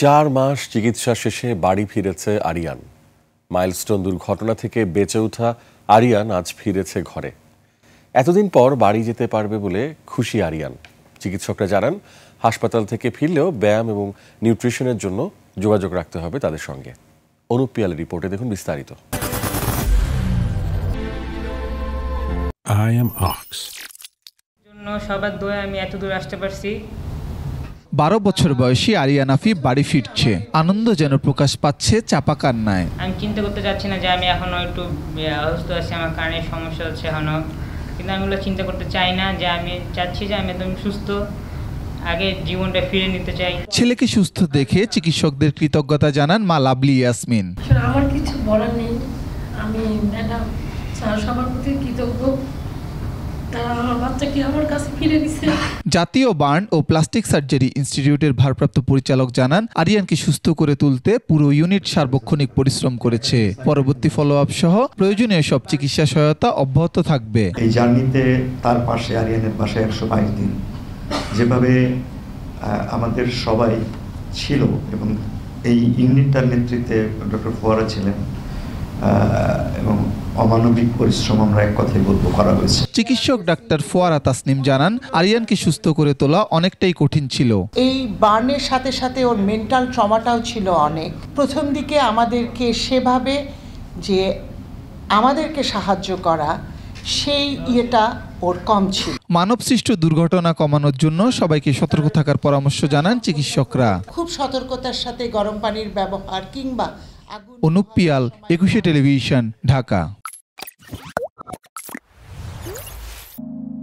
4 মাস চিকিৎসা শেষে বাড়ি ফিরেছে আরিয়ান। মাইলস্টোন দুর্ঘটনা থেকে বেঁচে ওঠা আরিয়ান আজ ফিরেছে ঘরে। এতদিন পর বাড়ি যেতে পারবে বলে খুশি আরিয়ান। চিকিৎসকরা জানান, হাসপাতাল থেকে ফিরলেও ব্যায়াম এবং নিউট্রিশনের জন্য যোগাযোগ রাখতে হবে তাদের সঙ্গে। অনুপ পিয়ালের রিপোর্টে দেখুন বিস্তারিত। I am Ox. সবার দোয়া আমি এত দূর আসতে পারছি। 12 বছর বয়সী আরিয়ান আফিফ বাড়ি ফিরছে। আনন্দ যেন প্রকাশ পাচ্ছে চাপা কান্নায়। আমি চিন্তা করতে চাচ্ছি না যে আমি এখনো একটু অসুস্থ আছি, আমার কানের সমস্যা হচ্ছে এখনো, কিন্তু আমি ওগুলো চিন্তা করতে চাই না। যে আমি চাচ্ছি যে আমি একদম সুস্থ, আগে জীবনটা ফিরে নিতে চাই। ছেলেকে সুস্থ দেখে চিকিৎসকদের কৃতজ্ঞতা জানান মা লাভলি ইয়াসমিন। আমার কিছু বলার নেই, আমি ম্যাডাম সবার প্রতি কৃতজ্ঞ। জাতীয় বার্ন ও প্লাস্টিক সার্জারি ইনস্টিটিউটের ভারপ্রাপ্ত পরিচালক জানান, আরিয়ানকে সুস্থ করে তুলতে পুরো ইউনিট সার্বক্ষণিক পরিশ্রম করেছে। পরবর্তী ফলো আপ সহ প্রয়োজনীয় সব চিকিৎসা সহায়তা অব্যাহত থাকবে। এই জার্নিতে তার পাশে আরিয়ানের পাশে 122 দিন যেভাবে আমাদের সবাই ছিল এবং এই ইউনিটটার নেতৃত্বে ডক্টর ফোয়ারা ছিলেন এবং অমানবিক পরিশ্রম আমরা এক কথাই বলবো করা হয়েছে। চিকিৎসক ডাক্তার ফোয়ারা তাসনিম জানান, আরিয়ানকে সুস্থ করে তোলা অনেকটাই কঠিন ছিল। এই বার্নের সাথে সাথে ওর মেন্টাল ট্রমাটাও ছিল অনেক। প্রথম দিকে আমাদেরকে সেভাবে যে আমাদেরকে সাহায্য করা, সেই ইয়েটা ওর কম ছিল। মানবসৃষ্ট দুর্ঘটনা কমানোর জন্য সবাইকে সতর্ক থাকার পরামর্শ জানান চিকিৎসকরা। খুব সতর্কতার সাথে গরম পানির ব্যবহার কিংবা অনুপ পিয়াল, 21 টেলিভিশন, ঢাকা।